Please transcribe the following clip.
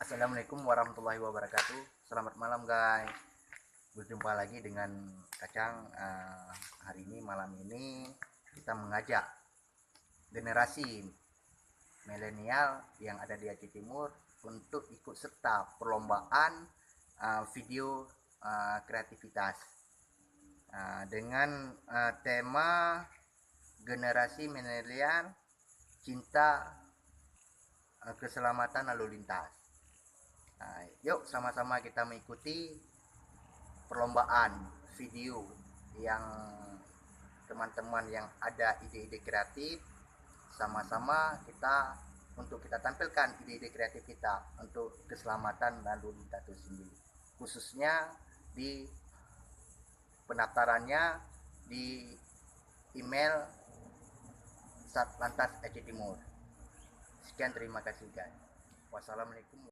Assalamualaikum warahmatullahi wabarakatuh. Selamat malam guys. Berjumpa lagi dengan Kacang. Hari ini malam ini kita mengajak generasi milenial yang ada di Aceh Timur untuk ikut serta perlombaan video kreativitas dengan tema generasi milenial cinta keselamatan lalu lintas. Yuk sama-sama kita mengikuti perlombaan video yang teman-teman yang ada ide-ide kreatif, sama-sama kita untuk kita tampilkan ide-ide kreatif kita untuk keselamatan lalu lintas itu sendiri, khususnya di pendaftarannya di email Satlantas Aceh Timur. Sekian, terima kasih guys. Wassalamualaikum.